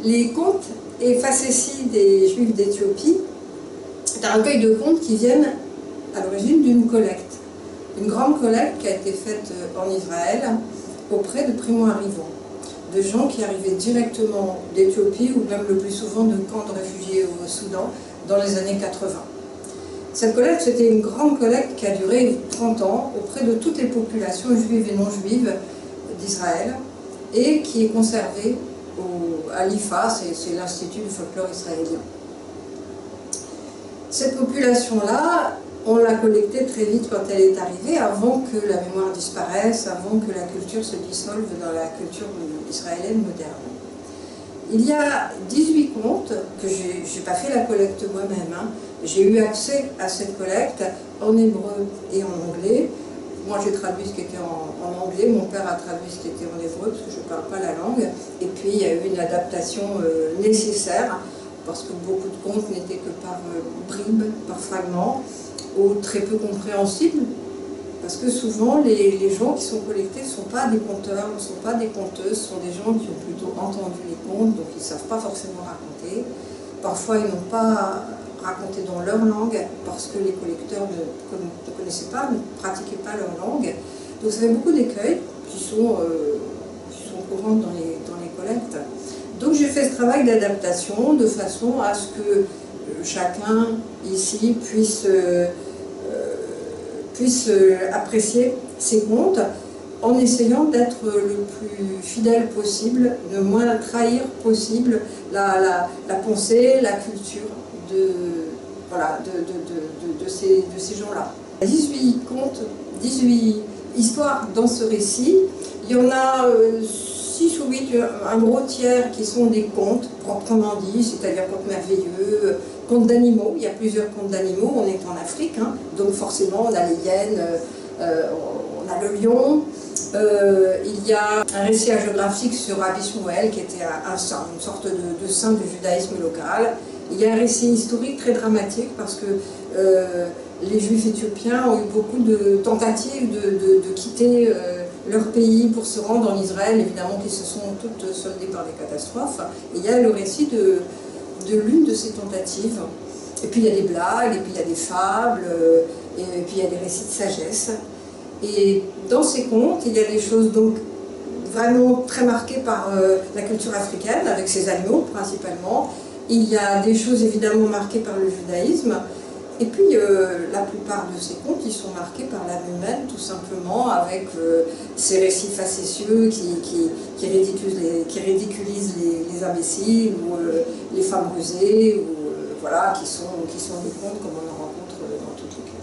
Les contes et facéties des Juifs d'Éthiopie est un recueil de contes qui viennent à l'origine d'une collecte. Une grande collecte qui a été faite en Israël auprès de primo-arrivants, de gens qui arrivaient directement d'Éthiopie ou même le plus souvent de camps de réfugiés au Soudan dans les années 80. Cette collecte, c'était une grande collecte qui a duré 30 ans auprès de toutes les populations juives et non juives d'Israël et qui est conservée à l'IFA, c'est l'Institut du folklore israélien. Cette population-là, on l'a collectée très vite quand elle est arrivée, avant que la mémoire disparaisse, avant que la culture se dissolve dans la culture israélienne moderne. Il y a 18 contes, que je n'ai pas fait la collecte moi-même, j'ai eu accès à cette collecte en hébreu et en anglais. Moi j'ai traduit ce qui était en anglais, mon père a traduit ce qui était en hébreu parce que je ne parle pas la langue. Et puis il y a eu une adaptation nécessaire parce que beaucoup de contes n'étaient que par bribes, par fragments, ou très peu compréhensibles. Parce que souvent les gens qui sont collectés ne sont pas des conteurs, ne sont pas des conteuses, ce sont des gens qui ont plutôt entendu les contes, donc ils ne savent pas forcément raconter. Parfois ils n'ont pas raconté dans leur langue parce que les collecteurs ne connaissaient pas, ne pratiquaient pas leur langue. Donc ça fait beaucoup d'écueils qui sont courants dans les collectes. Donc j'ai fait ce travail d'adaptation de façon à ce que chacun ici puisse apprécier ces contes en essayant d'être le plus fidèle possible, le moins trahir possible la pensée, la culture de ces gens-là. 18 contes, 18 histoires dans ce récit. Il y en a 6 ou 8, un gros tiers qui sont des contes proprement dits, c'est-à-dire contes merveilleux, contes d'animaux. Il y a plusieurs contes d'animaux, on est en Afrique, donc forcément on a les hyènes, on a le lion. Il y a un récit hagiographique sur Rabbi Shmuel qui était un saint, une sorte de saint du judaïsme local. Il y a un récit historique très dramatique parce que les Juifs éthiopiens ont eu beaucoup de tentatives de quitter leur pays pour se rendre en Israël, évidemment qui se sont toutes soldées par des catastrophes. Et il y a le récit de l'une de ces tentatives. Et puis il y a des blagues, et puis il y a des fables, et puis il y a des récits de sagesse. Et dans ces contes, il y a des choses donc vraiment très marquées par la culture africaine, avec ses animaux principalement. Il y a des choses évidemment marquées par le judaïsme. Et puis la plupart de ces contes, ils sont marqués par l'âme humaine, tout simplement, avec ces récits facétieux qui ridiculisent les imbéciles, ou les femmes rusées, ou, voilà, qui sont des contes comme on en rencontre dans toutes les cultures.